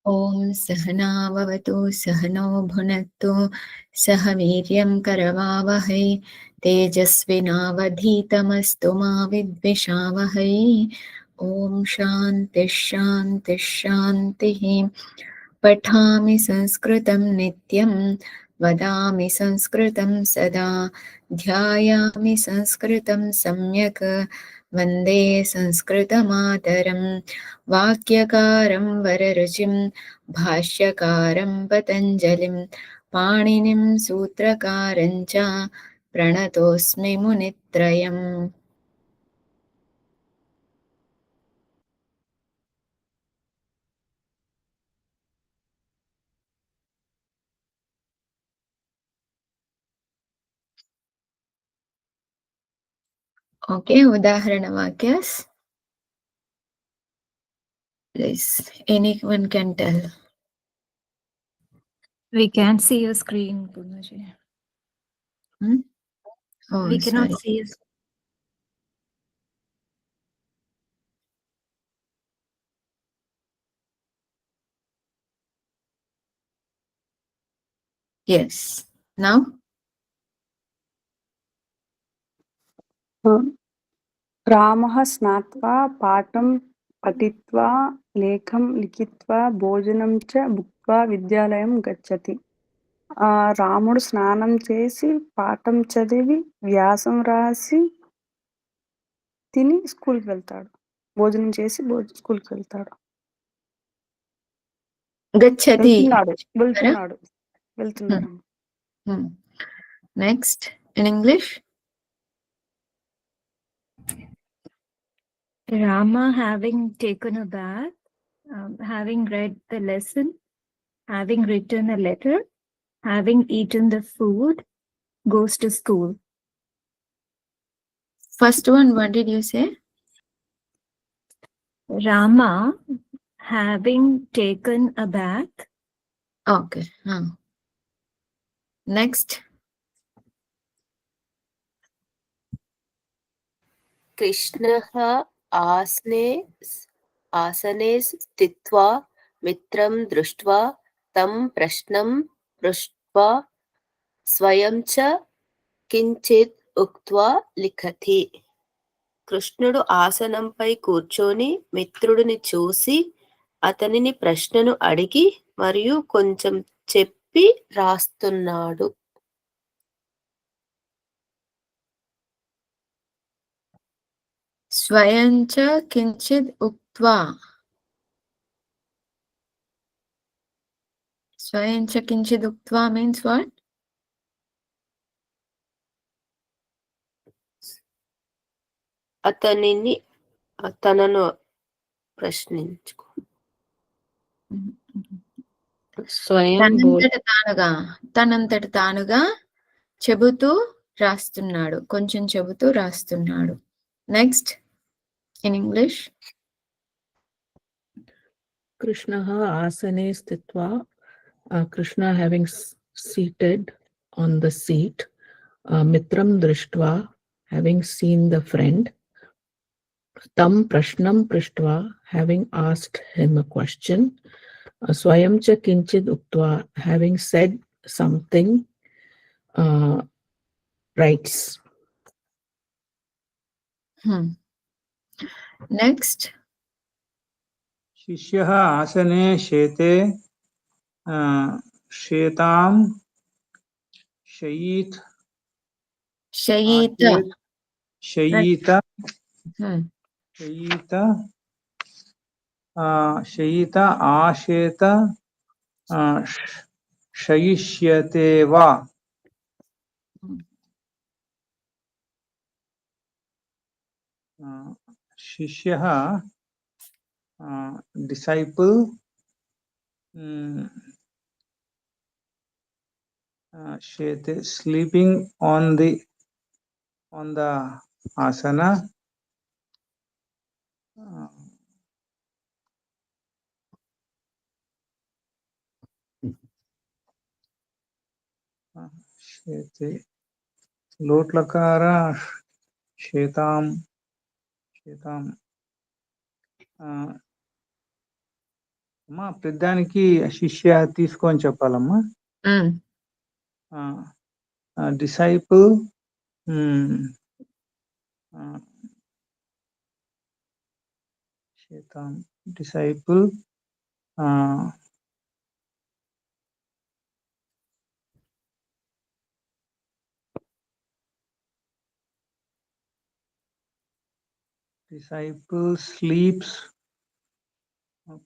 ॐ सहना भवतु सहनो भुनक्तु सह वीर्यं करवावहै तेजस्विनावधीतमस्तु मा विद्विषावहै ॐ शान्तिः शान्तिः शान्तिः पठामि संस्कृतं नित्यं वदामि संस्कृतं सदा ध्यायामि संस्कृतं सम्यक् वन्दे संस्कृतमातरं वाक्यकारं वररुचिं भाष्यकारं पतञ्जलिं पाणिनिं सूत्रकारं च प्रणतोऽस्मि मुनित्रयम्। Okay, udahana vakyas. Please, anyone can tell. We can't see your screen, Purnaji. Oh, We cannot sorry. see your screen. Yes. Now? रामः स्नात्वा पाठं पठित्वा लेखं लिखित्वा भोजनं च भुक्त्वा विद्यालयं गच्छति. రాముడు స్నానం చేసి పాఠం చదివి వ్యాసం రాసి తిని స్కూల్కి వెళ్తాడు. భోజనం చేసి స్కూల్కి వెళ్తాడు. Gachati. వెళ్తున్నాడు. Next, in English? Rama, having taken a bath, having read the lesson, having written a letter, having eaten the food, goes to school. First one, what did you say? Rama, having taken a bath. Okay. Next. कृष्णः आसने स्थित्वा मित्रं दृष्ट्वा तं प्रश्नं पृष्ट्वा स्वयं च किञ्चित् उक्त्वा लिखति. కృష్ణుడు ఆసనంపై కూర్చొని మిత్రుడిని చూసి అతనిని ప్రశ్నను అడిగి మరియు కొంచెం చెప్పి రాస్తున్నాడు. స్వయం చ కించిత్ ఉక్త్వా. స్వయం చ కించిత్ ఉక్త్వా means what? తనను ప్రశ్నించుకో. తనంతట తానుగా చెబుతూ రాస్తున్నాడు, కొంచెం చెబుతూ రాస్తున్నాడు. Next in English. Krishnaः asane sthitva, Krishna having seated on the seat, mitram drishtva, having seen the friend, tam prashnam prishtva, having asked him a question, swayam cha kinchid uktva, having said something, writes. Next. शिष्यः आसने शेते शेतां शयीत आशेत शयिष्यते वा. शिष्यः disciple sleeping on the asana. शेते लोट्लकार शेतां అమ్మా పెద్దానికి శిష్య తీసుకొని చెప్పాలమ్మా. Disciple disciple disciple sleeps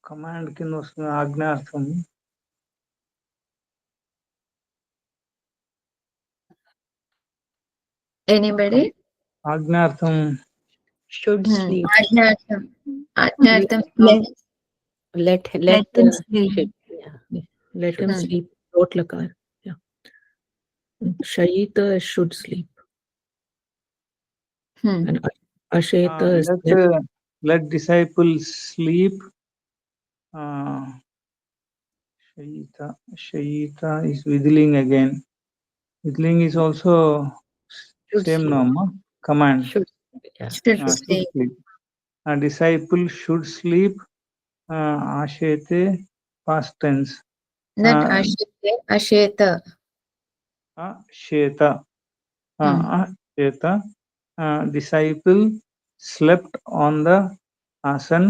command కింద వస్తుంది ఆజ్ఞార్థం. ఎనీబడి ఆజ్ఞార్థం Should sleep. ఆజ్ఞార్థం ఆజ్ఞార్థం Let Let them the sleep. yeah. Let him Hmm. sleep. Lot lakar. Yeah. Shayita should sleep. And Asheta is let disciple sleep. Shayita is withling again. Withling is also Should same sleep. norm command. Should. Yeah. should Should sleep. sleep. A disciple should sleep. Ashete past tense. Not ashete, asheta. Asheta. Asheta. Disciple slept on the asan.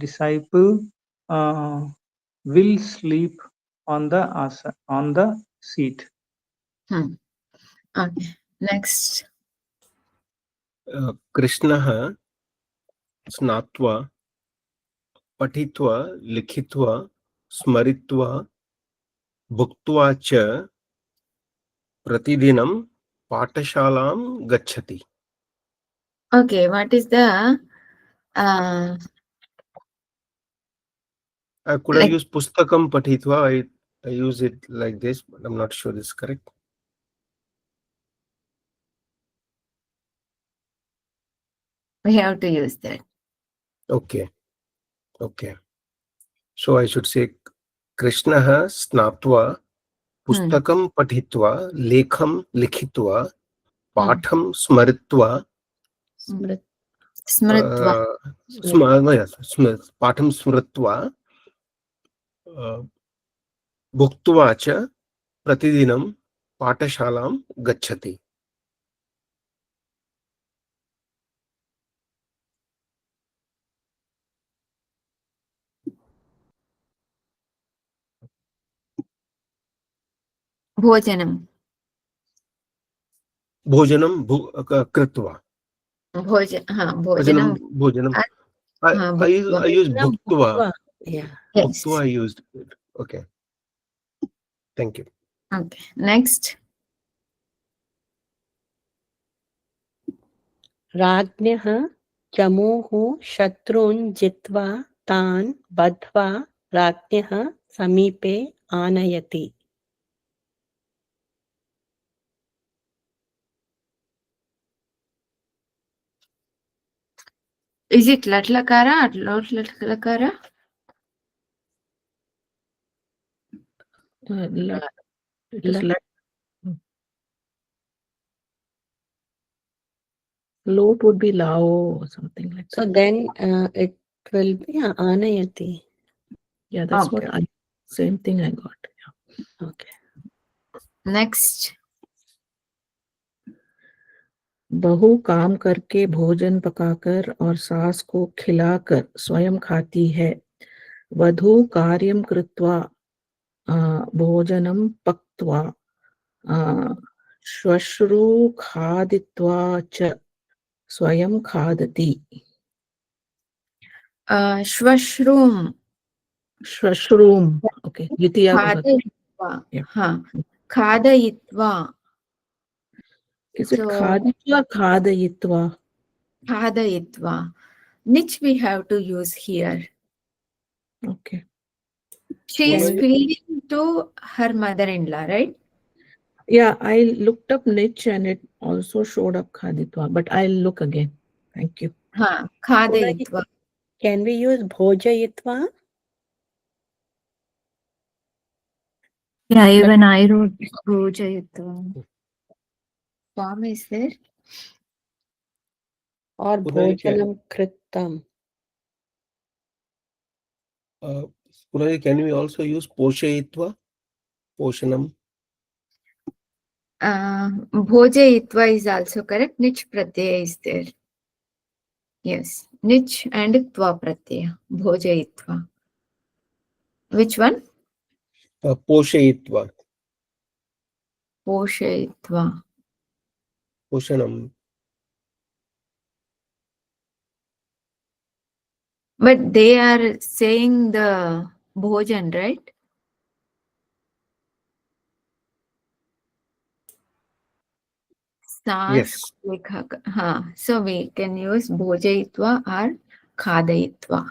Disciple will sleep on the asan, on the seat. Okay, next. कृष्णः स्नात्वा पठित्वा लिखित्वा स्मरित्वा भुक्त्वा च प्रतिदिनं पाठशालां गच्छति. Okay, what is the Could I like- use pustakam pathitva? I use it like this, but I'm not sure it's correct. we have to use that. Okay. So I should say Krishnah snatva pustakam pathitva lekham likhitva patham smaritva Smritva. patham smritva bhuktva cha pratidinam pathashalam gacchati. Bhojanam. Bhojanam kritva. Bhojanam. Bhojanam. I use bhuktva. Yeah. Yes. Bhuktva I used. Okay. Thank you. Okay, next. राज्ञः चमूः शत्रून् जित्वा तान् बद्ध्वा राज्ञः समीपे आनयति. Is it latlakara or lotlakara? It is lot would be lao or something like So that. then it will be anayati. Yeah, that's what Okay. same thing I got. Yeah. Okay. Next. बहू काम करके भोजन पकाकर और सास को खिलाकर स्वयं खाती है. वधू कार्यं कृत्वा भोजनं पक्त्वा श्वश्रू खादित्वा च स्वयं खादति. Shwashroom. श्वश्रूम. Okay. द्वितीया Khadayitva. Yeah. Khadayitva. Is it So- khaditva, khadayitva? Khadayitva. Which we have to use here. Okay. She is Well- feeding to her mother-in-law, right? Yeah, I looked up niche and it also showed up khaditva, but I'll look again. Thank you. Khadayitva. Can we use bhojayitva? Yeah, even I wrote Bhojayitva. Form is there. Or Udai bhojanam kritam? Purari, can we also use poshayitva? Poshanam. Bhojayitva is also correct. Nich pratyaya is there. Yes, nich and tva pratyaya. Bhojayitva. Which one? Poshayitva. Poshayitva. Poshanam. But they are saying the bhojan, right? Yes. So we can use bhojayitva or khadayitva.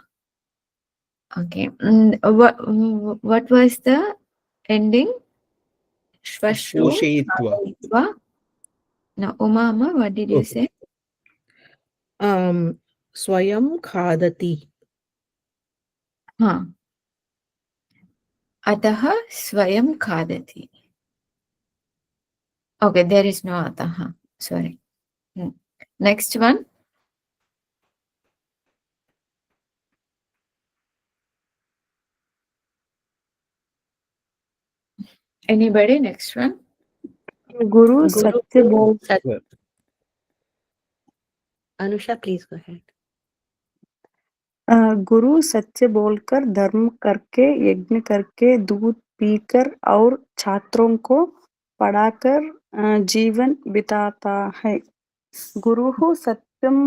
Okay. What was the ending? Shvashru Poshayitva. khadayitva. Now, Uma, what did you say? Swayam khadati. Ataha swayam khadati. Okay, there is no ataha. Sorry. Next one. Anybody? Next one. Guru Satya Bol. Anusha, please go ahead. गुरु सत्य बोलकर धर्म करके यज्ञ करके दूध पीकर और छात्रों को पढ़ाकर जीवन बिताता है। गुरुः सत्यं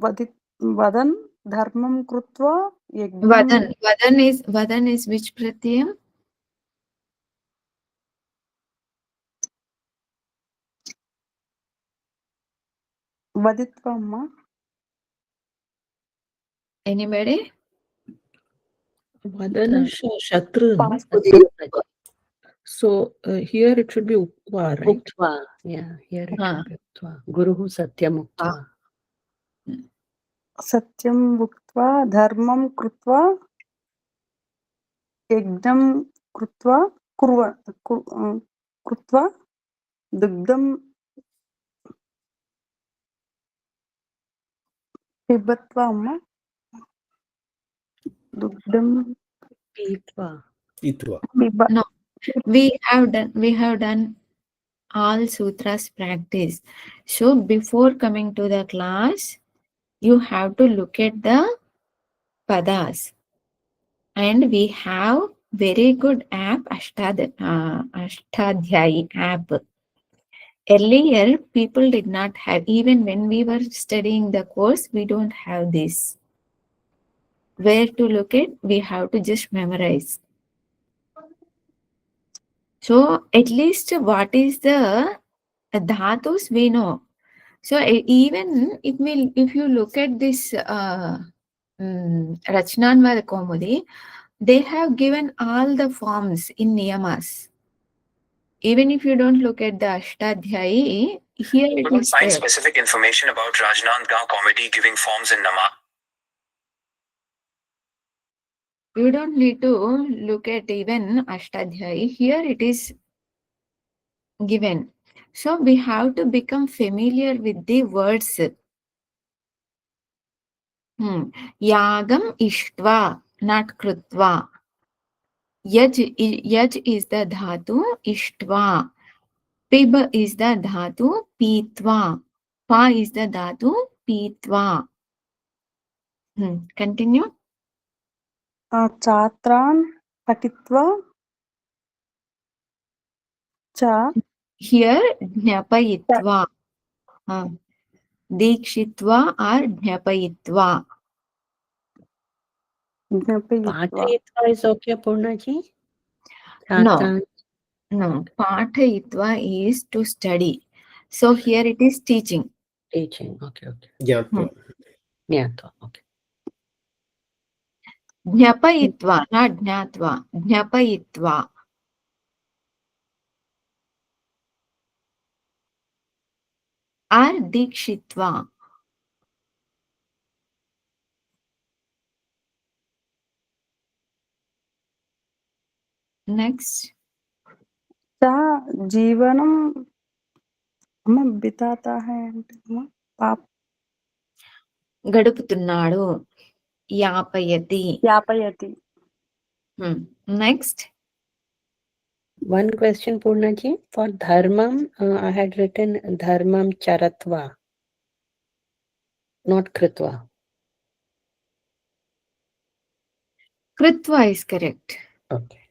वदन् धर्मं कृत्वा यज्ञं Vadan is which pratyam? वदित्वा Amma. Anybody? Vadan Shatrun. So here it should be Uktva, right? Uktva. Yeah, here it should be Uktva. Guruhu Satyam Uktva. सत्यं उक्त्वा धर्मं कृत्वा यज्ञं कृत्वा कृत्वा दुग्धं पिबत्वा अम्मा दुग्धं Pitva. No, we have done all sutras practice. So before coming to the class, you have to look at the padas. And we have very good app, Ashtadhyayi app. Earlier, people did not have, even when we were studying the course, we don't have this. Where to look at, we have to just memorize. So at least what is the dhatus we know. So even if you look at this Rachnanvada Kaumudi, they have given all the forms in niyamas. Even if you don't look at the Ashtadhyayi, here it is Find there. specific information about Rajnandgaon comedy giving forms in Nama. You don't need to look at even Ashtadhyayi. Here it is given. So we have to become familiar with the words. Yagam ishtva, not krutva. Yaj is the dhatu, ishtva. Pib is the dhatu, pitva. Pa is the dhatu, pitva. Continue. छात्रान् पठित्वा च Here, jnapayitva. Dikshitva or jnapayitva. ज्ञापयित्वा Patayitva is okay, Purnaji? No. Pathayitva is to study. So here it is teaching. Teaching. Okay. Jnatva. Jnatva. Okay. Jnapayitva, not jnatva. Jnapayitva. Or dikshitva. Next. च जीवनं बिताता है पाप గడుపుతున్నాడు. यापयति. यापयति. Next. One question, Purna ji. For dharmam, I had written dharmam charatva, not kritva. Kritva is correct. Okay.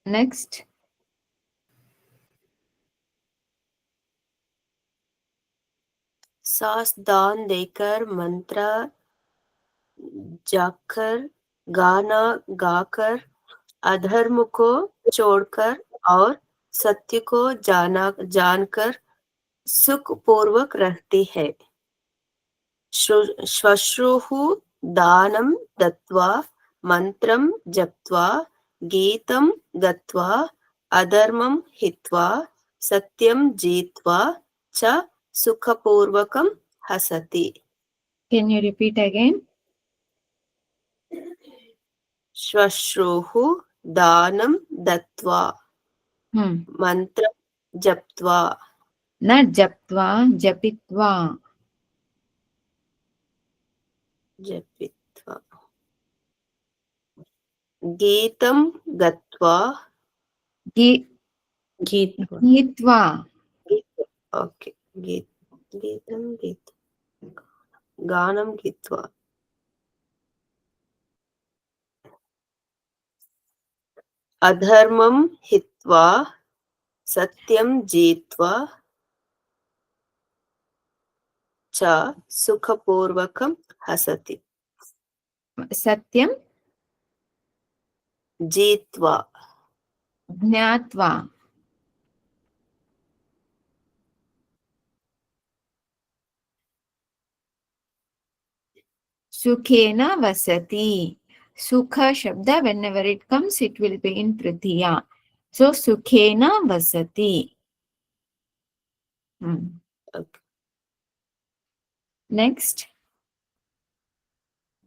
Next. सास दान देकर मंत्र जाकर गाना गाकर अधर्म को छोड़कर और सत्य को जानकर सुखपूर्वक रहती है. श्वश्रुः दानं दत्वा मंत्रं जप्त्वा गीतं गत्वा अधर्मं हित्वा सत्यं जीत्वा च सुखपूर्वकं हसति. Can you repeat again? श्वश्रुः दानं दत्वा मंत्रं जप्त्वा. Not japtva, japitva. जपित्वा गीतं गत्वा. Geetva. Gitva. ओके. गीतं गानं गीत्वा अधर्मं हित्वा सत्यं जीत्वा च सुखपूर्वकं हसति. Satyam जीत्वा. ज्ञात्वा. Sukhena vasati. Sukha shabda, whenever it comes, it will be in tritiya. So, sukhena vasati. Okay. Next.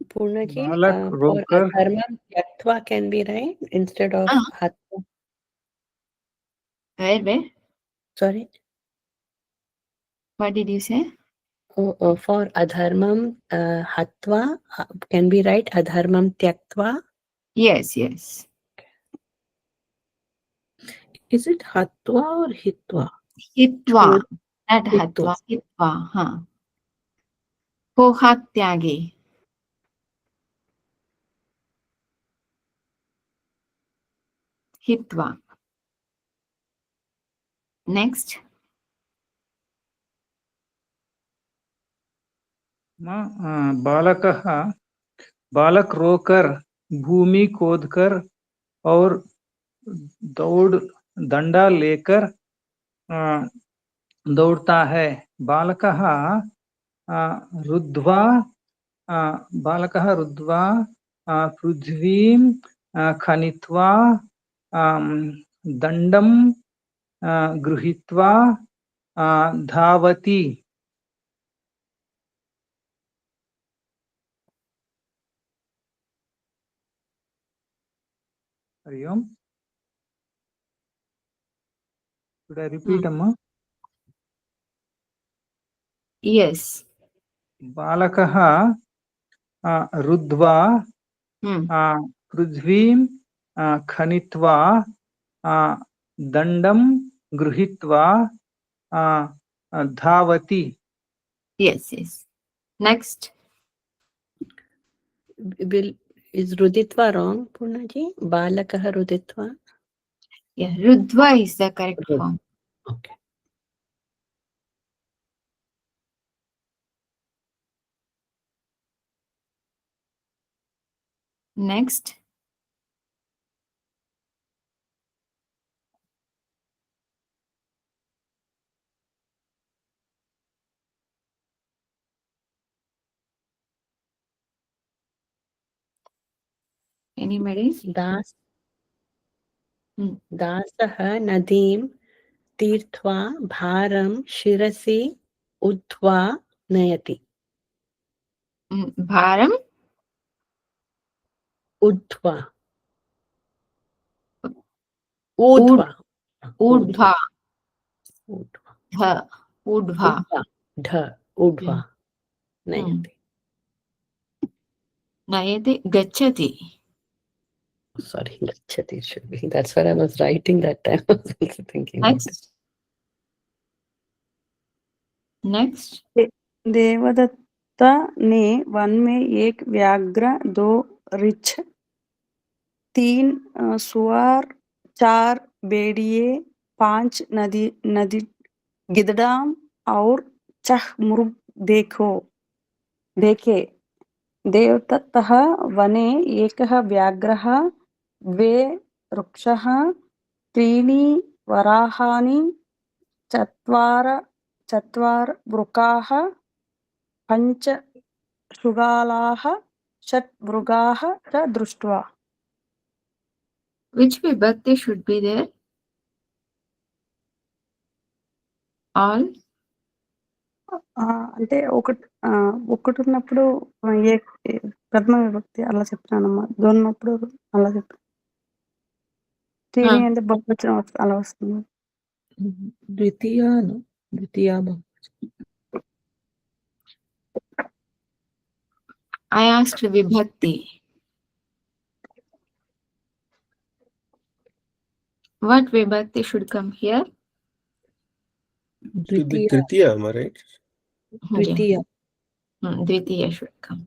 Purna ji, Balak for roker. dharmam tyaktva can be right instead of hatva. Where? Sorry. What did you say? For adharmam hatva can be right adharmam tyaktva. Yes, yes. Is it hatva or hitva? Hitva. Not Hitva. hatva. Hitva. Pohatyage. Hitva. Next. बालक रोकर भूमि खोदकर और डंडा लेकर दौड़ता है. बालकः रुद्ध्वा पृथ्वीं खनित्वा दंडं गृहीत्वा धावति. हरि ओम. Should I repeat, Amma? Yes. बालकः रुद्ध्वा पृथ्वीं खनित्वा दंडं गृहीत्वा धावति. Yes, yes. Next. Is ruditva wrong, Purna ji? Balakah ruditva. Yeah, Rudva is the correct Rud- form. Okay. Next. Anybody? दासः नदीं तीर्त्वा भारं शिरसि उद्ध्वा नयति. Bharam. उद्ध्वा. ऊर्ध्वा. Urdhva. ऊर्ध्वा. Dha. Urdhva. ढ ऊर्ध्वा नयति. Nayate gachati. Sorry, gachati should be. That's what I was writing that time. I was also thinking about it. Next. Devdatta ने वन में एक व्याघ्र, 2 रीछ, 3 सुअर, 4 भेड़िए, 5 नदी गिद्धड़ाम और 6 मुर्ग देखे। देवदत्तः वने एकः व्याघ्रः, 2 वृक्षः, 3 वराहानि, 4 वृकाः, 5 शृगालाः, 6 मृगाः च दृष्ट्वा। Which vibhakti should be there? All. అంటే ఒకటి ఉన్నప్పుడు ఏ ప్రథమ విభక్తి అలా చెప్తున్నానమ్మా. 2 ఉన్నప్పుడు అలా చెప్తాను. 3 అంటే బహువచనం అలా వస్తుంది. ద్వితీయ బహువచనం. I asked vibhakti. What vibhakti should come here? Should be Tritiya, am I right? Dvitiya. Dvitiya should come.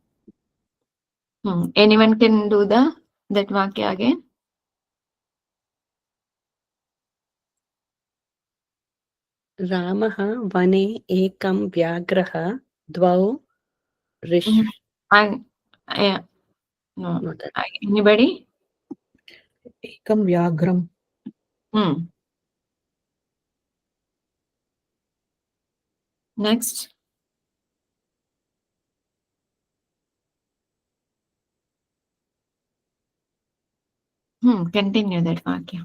Anyone can do that vakya again? रामः वने एकं व्याघ्रः, 2 ऋष. No. Anybody? Ekam vyagram. Next. Continue that vakya.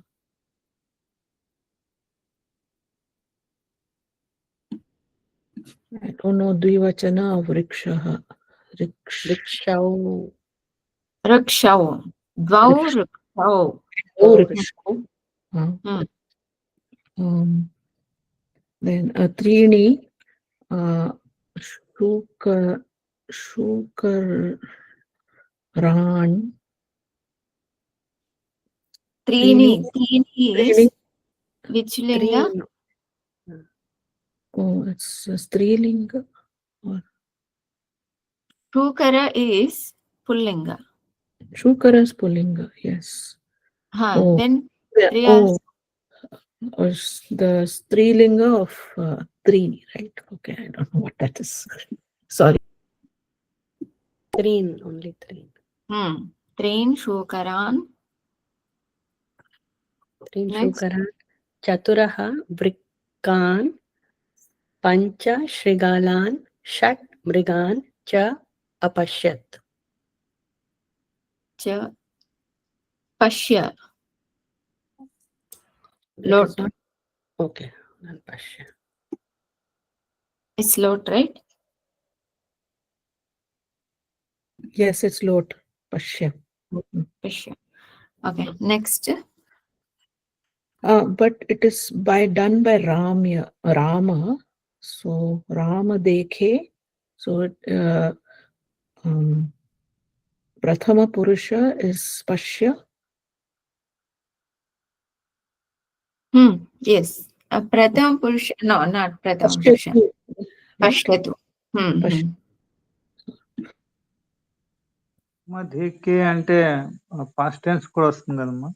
I don't know dvivachana of rikshaha. Rikshau. Rakshau. Dvau rakshau. Rikshau. Then Trini, Shukaran. Trini is which linga? Oh, it's a Strilinga. Shukara is pullinga. Shukara is pullinga, yes. Then or the Strilinga of Trini, right? Okay, I don't know what that is. Sorry. Trin, only Trin. Trin, Shukaran. Trin, Shukaran. Chaturaha, Vrikkan, Pancha, Shrigalan, Shat, Mrigan, Cha, Apashyat. Cha, Pashya. Lot. Okay, not Pashya. It's lot, right? Yes, it's lot. Pashya. Pashya. Okay, next. But it is done by Rama. So Rama dekhe. So Prathama Purusha is Pashya. Yes. Prathama Purusha. No, not Prathama Purusha. Pashyatu. దేకే అంటే past tense కూడా వస్తుంది కదమ్మా.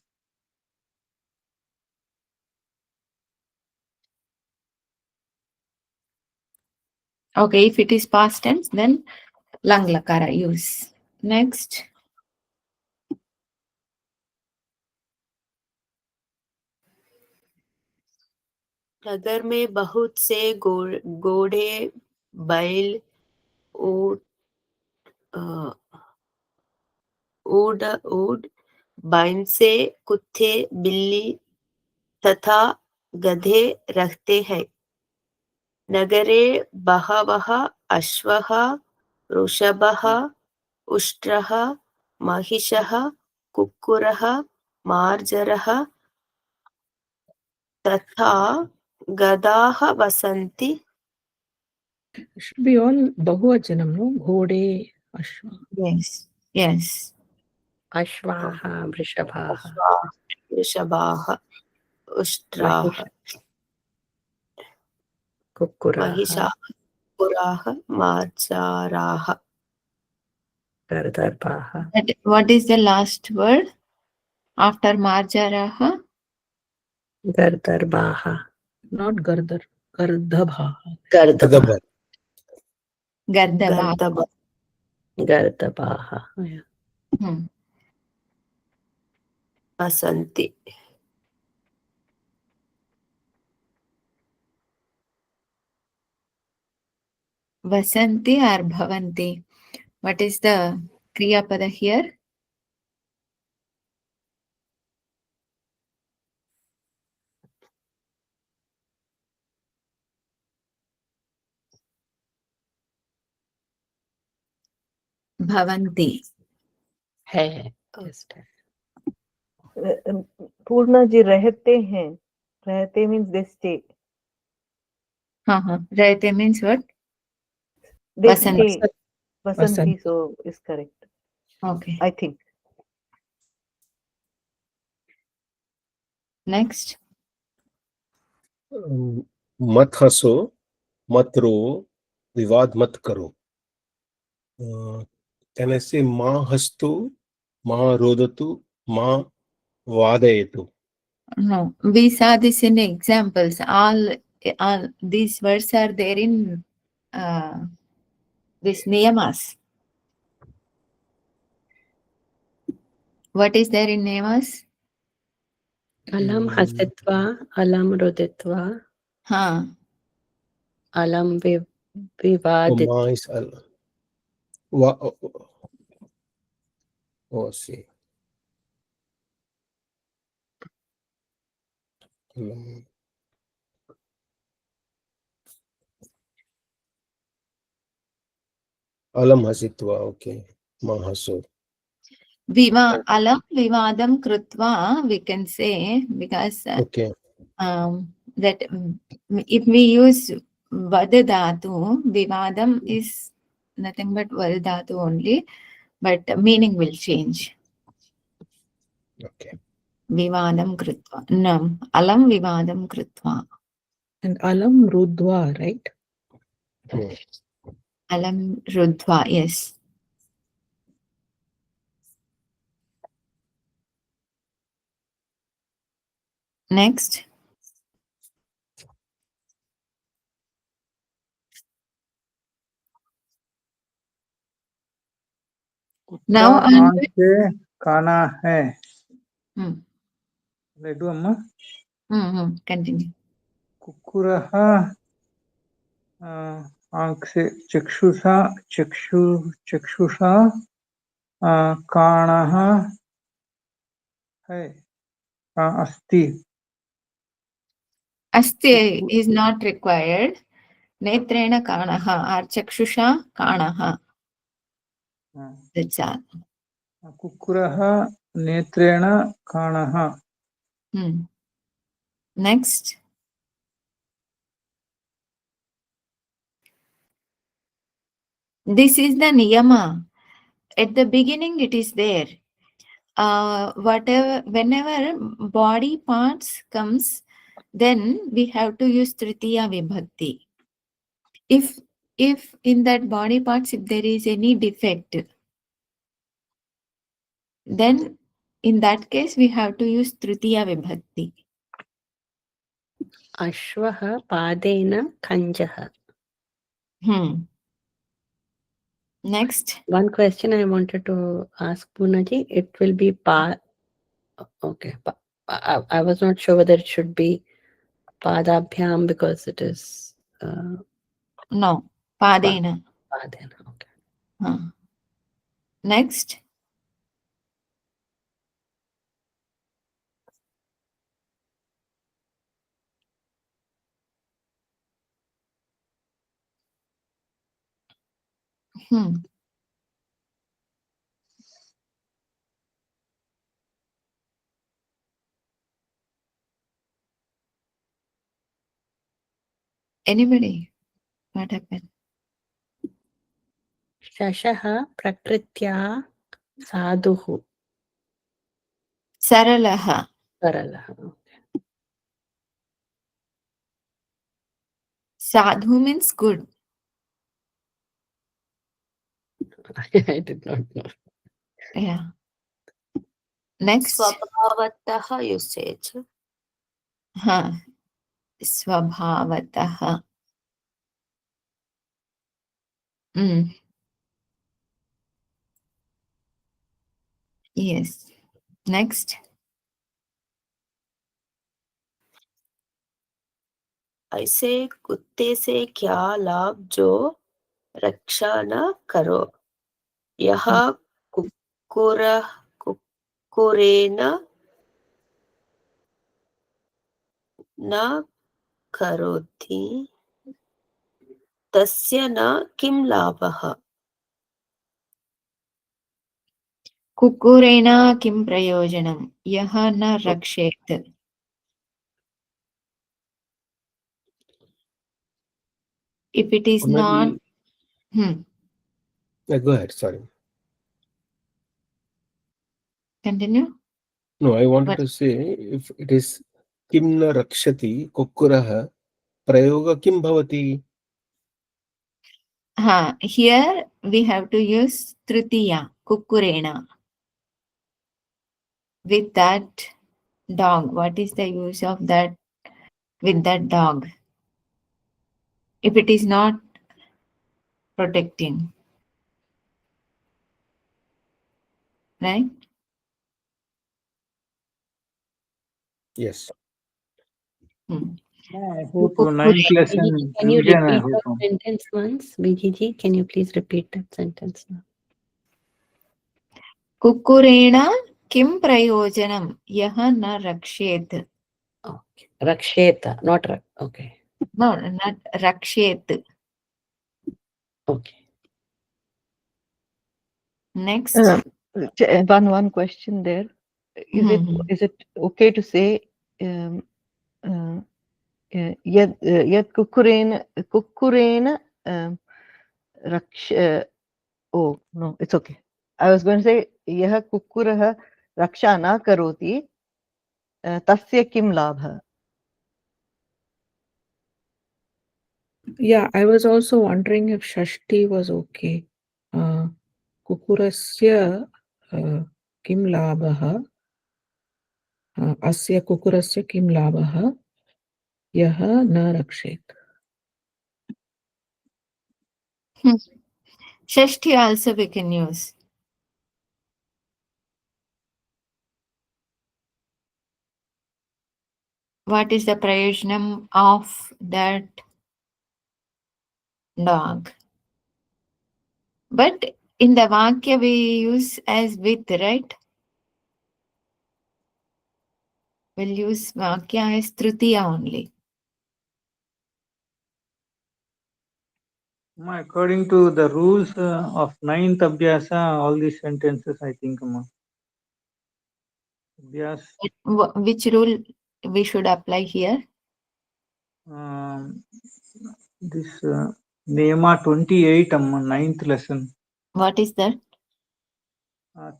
Okay, if it is past tense, then lang lakara use. Next. नगर में बहुत से घोड़े, बैल, ऊंट, भैंसे, कुत्ते, बिल्ली तथा गधे रहते हैं. नगरे बहवः अश्वः, वृषभः, उष्ट्रः, महिषः, कुक्कुरः, मार्जरः तथा गधाः वसन्ति. It should be all Bahuvachanam, no? Ghode, Ashwa. Yes. Yes. Ashvaha, Vrishabhaha, अश्वाः वृषभाः उष्ट्राः Mahish, Kukuraha, महिषाः पुराः मार्जाराः Gardarbaha, What is the last word after Marjaraha? Gardarbaha, Not Gardar, Gardhabha. Gardabaha, Gardaba. गर्दभ Gardabaha. Yeah. Hmm. वसन्ति Vasanti or Bhavanti? What is the Kriya Pada here? Bhavanti. Hai. Just hai. पूर्णा जी रहते हैं रहते means they stay Rayate means what? They Vasanti. Stay वसंती so is correct Okay. I think Next. मत हंसो, मत रो, विवाद मत करो. Can I say ma hastu, ma rodatu, ma vadayatu? No, we saw this in examples. All these words are there in this niyamas. What is there in niyamas? Alam hasitva, alam roditva, Huh. alam Oh, vivadit. ma is oh, see. Alam hasitva, okay. Ma haso. Alam vivadam krutva, we can say, because Okay. that if we use vadadatu, vivadam is nothing but vadadatu only, but meaning will change. Okay. Vivadam krutva. No, alam vivadam krutva. And Alam Rudva, right? Hmm. Alam rudva, yes. Next. Now आंख से खाना है. Redu amma. Continue. कुक्कुरः आंख से चक्षुषा काणः है अस्ति. Asti is not required. Netrena kanaha or chakshusha kanaha. That's all. कुक्कुरः नेत्रेण काणः. Next. This is the niyama. At the beginning, it is there. Whenever body parts comes, then we have to use tritiya vibhakti. If in that body parts, if there is any defect, then in that case we have to use tritiya vibhakti. Ashvaha padena kanjaha. Next. One question I wanted to ask Poonaji, it will be okay. I was not sure whether it should be padabhyam because it is No, padena. Padena. Okay. Next. Anybody? What happened? Shashaha prakritya साधुः सरलः. सरलः. Sadhu means good. I did not know. Yeah. Next. स्वभावतः usage. Huh. Swabhavatah. Mm. Yes. Next. ऐसे कुत्ते से क्या लाभ जो रक्षा न करो. यह कुक्कुरेण न करोति तस्य न किं लाभः. कुक्कुरेण किं प्रयोजनं यः न रक्षेत्. If it is not. Go ahead, sorry. Continue. No, I wanted What? to say, if it is kim na rakshati kukkuraha, prayoga kim bhavati? Here we have to use tritiya, kukkurena. With that dog, what is the use of that with that dog? If it is not protecting, right? Yes. I hope ninth lesson. Can you revision, I repeat hope. that sentence once? VGG, can you please repeat that sentence now? Kukkurena kim prayojanam yah na rakshet. Okay. Raksheta, not okay. No, not rakshet. Okay. Next. One question there. Is it okay to say yad kukkurena raksh. Oh no, it's okay. I was going to say यह कुक्कुरः रक्षा न करोति तस्य किं लाभः. Yeah, I was also wondering if Shashti was okay. Kukurasya kim labah? Asya kukurasya kim labah? Yaha na rakshet. Shashti also we can use. What is the prayojanam of that dog? But in the Vakya we use as with, right? We'll use Vakya as Tritiya only. According to the rules of ninth Abhyasa, all these sentences, I think, Abhyas. Which rule we should apply here? This Nema 28, ninth lesson. What is that?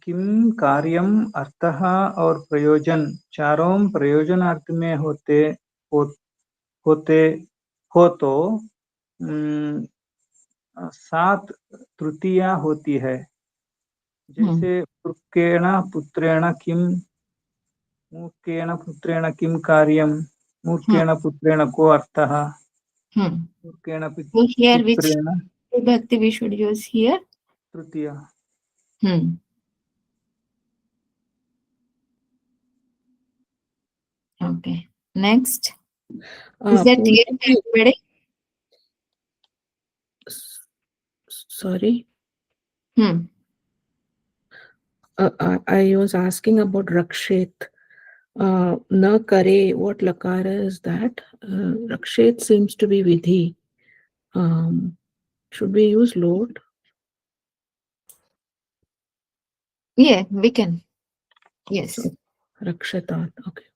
किम कार्यम अर्थः और प्रयोजन चारों प्रयोजनार्थ में होते हो तो 7 तृतीया होती है. जैसे पुत्रेण किम कार्यम, मूर्खेण पुत्रेण को अर्थः, मूर्खेण Here which पुत्रेण Vibhakti we should use here? तृतीया. Okay. Next. Is that clear to everybody? Sorry. I was asking about rakshet. Na kare, what lakara is that? Rakshet seems to be vidhi. Should we use load? Yeah, we can. Yes. So, rakshatat. Okay.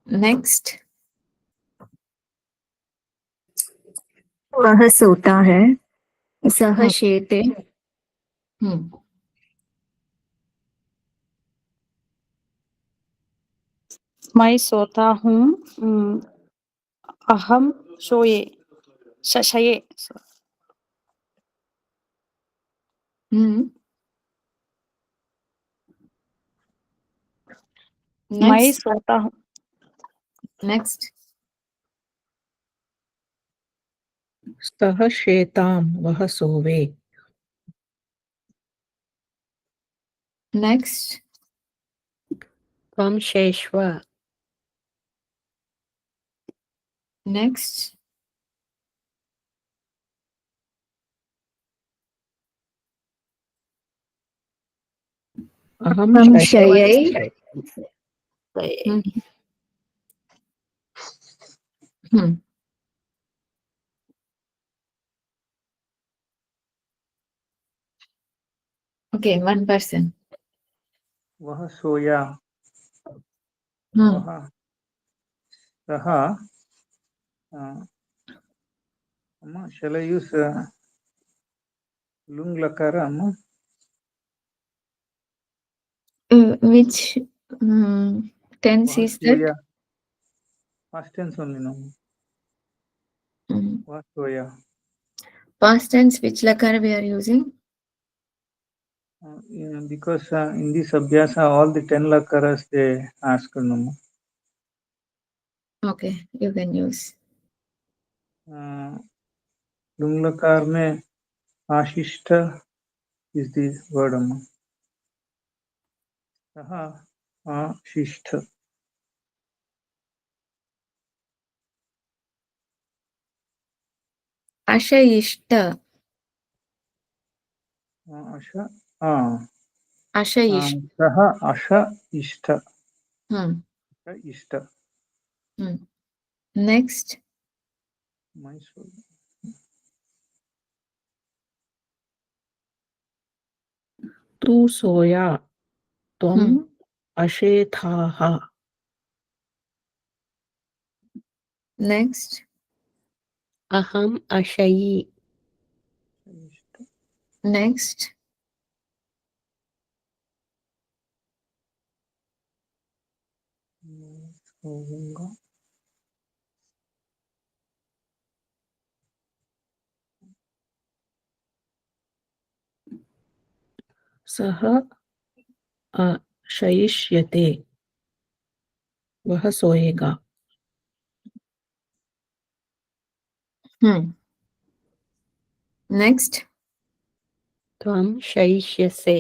Next. वह सोता है. सः शेते मैं सोता हूँ अहम शोये शये मैं Next. सोता हूँ Next. सः शेतां वह सोवे Next. त्वं शेष्व Next. अहं अहं शयै शयै Okay, one person. वह सोया, वह सः shall I use lung lakara amma? Which tense वह is that? Soya, past tense only no. वह soya. Past tense, which lakara we are using? Because in this abhyasa all the 10 lakaras they ask no. Okay, you can use. लुंग लकार में आशिष्ट is the word amma. सः आशिष्ट. Ashayishta. Asha Ashayishta. सः अश इष्ट. इष्ट. Next. तू soya त्वम् अशेथाः Next. अहम् अशयि Next. सः शयिष्यते वह सोएगा Next. त्वं शयिष्यसे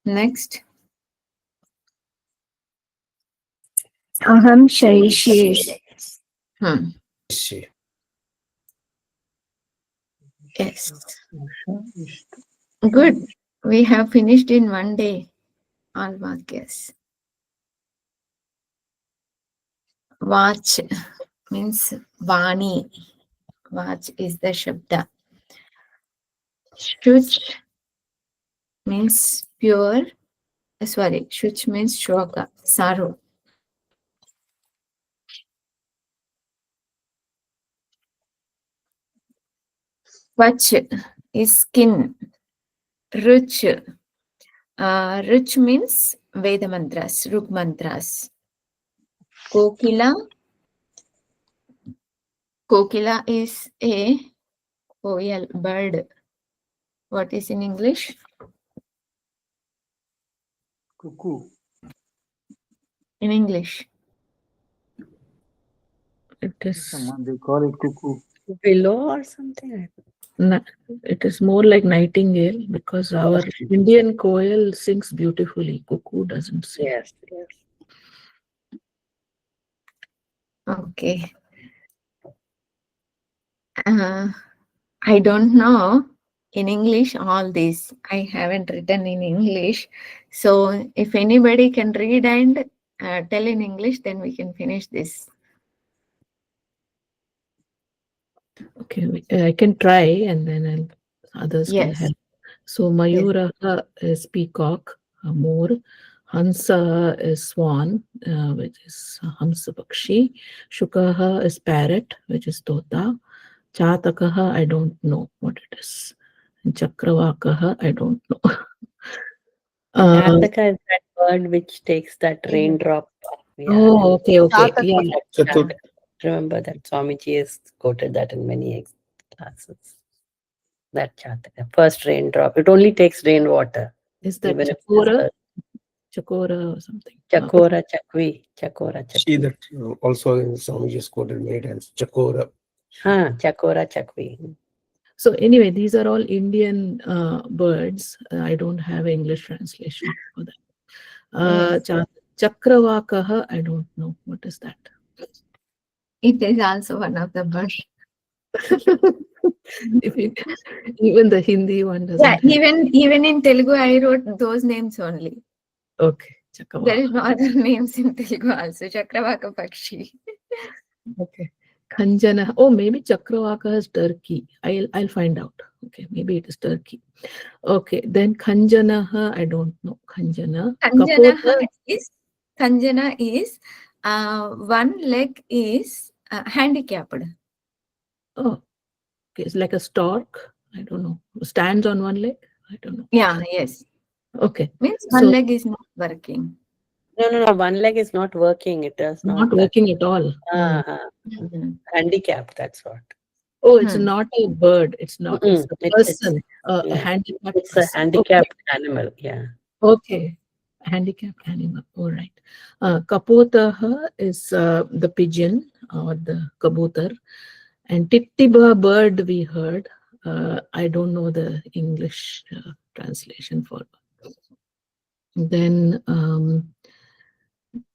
Next. अहं शयिष्ये Yes. Good. We have finished in one day. All vakyas. Vach means Vani. Vach is the Shabda. Shuch means pure. Sorry, Shuch means Shoka, sorrow. Vach is skin. Ruch. Ruch means Veda mantras, Rug mantras. Kokila. Kokila is a koyal bird. What is in English? Cuckoo. In English. it is They call it cuckoo. willow or something. it is more like nightingale because our Indian koel sings beautifully. Cuckoo doesn't sing. Yes. Okay. I don't know in English all this. I haven't written in English. So if anybody can read and tell in English, then we can finish this. Okay, I can try and then others can Yes. help. So Mayura is peacock, Moor. Hansa is swan, which is Hamsa Pakshi. Shukaha is parrot, which is Tota. Chatakaha, I don't know what it is. And Chakravakaha, I don't know. Chataka is that bird which takes that raindrop. Yeah. Oh, okay. Chataka. Yeah. Chatur. Remember that Swamiji has quoted that in many classes. That Chataka, first raindrop. It only takes rainwater. Is that Even if Chakora? it's Chakora or something? Chakora Chakvi. Chakora See Chakvi. that also in Swamiji's quoted many times. Chakora. Chakora Chakvi. So anyway, these are all Indian birds. I don't have English translation for that. Chakravakaha, I don't know. What is that? It is also one of the birds. Even the Hindi one doesn't. Yeah, have. even in Telugu, I wrote those names only. Okay. There Chakravaka. is no other names in Telugu also. Chakravaka Pakshi. Okay. Khanjana. Oh, maybe Chakravaka is Turkey. I'll find out. Okay, maybe it is Turkey. Okay, then Khanjanaha, I don't know. Khanjana. Khanjana is one leg is handicapped. Oh, okay. It's like a stork. I don't know. Stands on one leg. I don't know. Yeah, yes. Okay. Means one leg is not working. No. One leg is not working. It does not. Not working at all. Handicapped. That's what. Oh, it's not a bird. It's not. It's a person. A yeah. handicapped It's person. a handicapped animal. Yeah. Okay. Handicapped animal. All right. Kapotaha is the pigeon or the kabutar. And Tittiba bird we heard. I don't know the English translation for. Then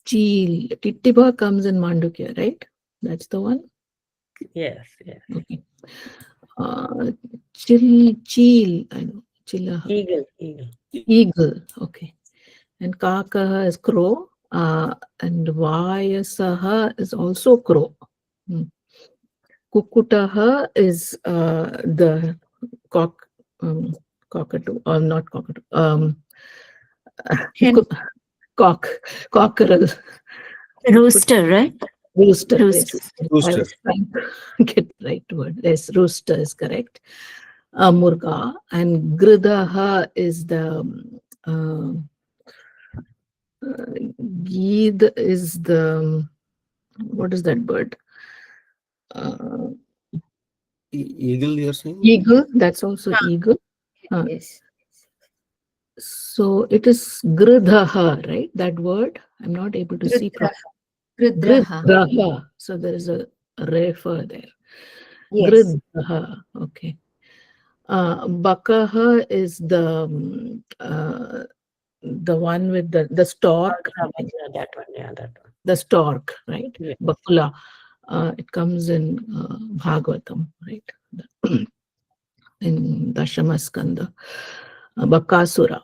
Cheel. Tittiba comes in Mandukya, right? That's the one? Yes. Okay. Cheel. I know. Chillaha. Eagle. Okay. And Kakaha is crow. And Vayasaha is also crow. Kukutaha is the cockatoo, or not cockatoo. Cockerel. Rooster, right? Rooster. Rooster. Yes. I Rooster. was trying to get the right word. Yes, rooster is correct. Murga. And Gridaha is the Geed is the, what is that bird? Eagle, you're saying? Eagle. That's also eagle. Yes. So it is Gridhaha, right? That word. I'm not able to see properly. Gridhaha. So there is a refer there. Yes. Gridhaha. Okay. Bakaha is the one with the stork. That one. Yeah, that one. The stork, right? Yeah. Bakula. It comes in Bhagavatam, right? In Dashamaskanda. Bakasura.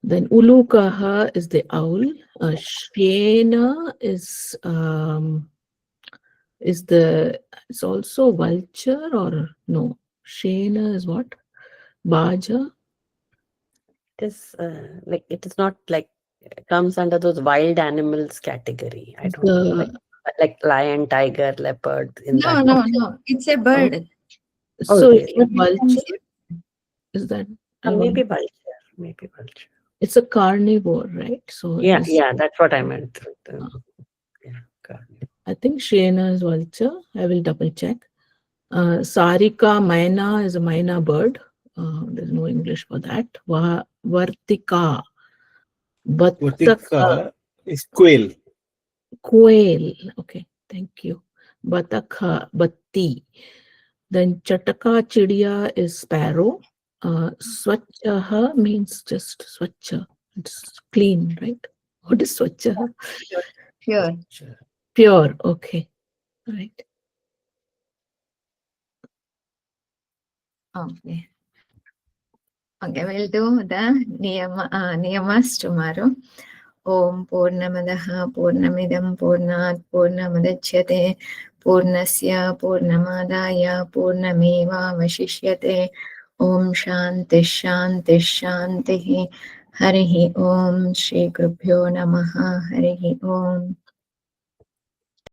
Then Ulukaha is the owl. Shena is it's also vulture, or no? Shena is what? Baja? It is it is not like it comes under those wild animals category. I don't know. Like lion, tiger, leopard. No. It's a bird. So really? it's a vulture? Is that? Maybe vulture. It's a carnivore, right? So Yeah, that's what I meant. I think Shena is vulture. I will double check. Sarika Maina is a Maina bird. There's no English for that. Vartika. Vartika is quail. Quail. Okay, thank you. Batakha, Batti. Then Chataka Chidiya is sparrow. Swachha means just Swachha. It's clean, right? What is Swachha? Pure. Okay. Right. Okay. Okay, we'll do the niyamas tomorrow. Om Purnamadaha Purnamidam Purnat Purnamadachyate Purnasya Purnamadaya Purnameva Vashishyate. Om Shanti Shanti Shanti. Harihi Om Shri Gurubhyo Namaha. Harihi Om.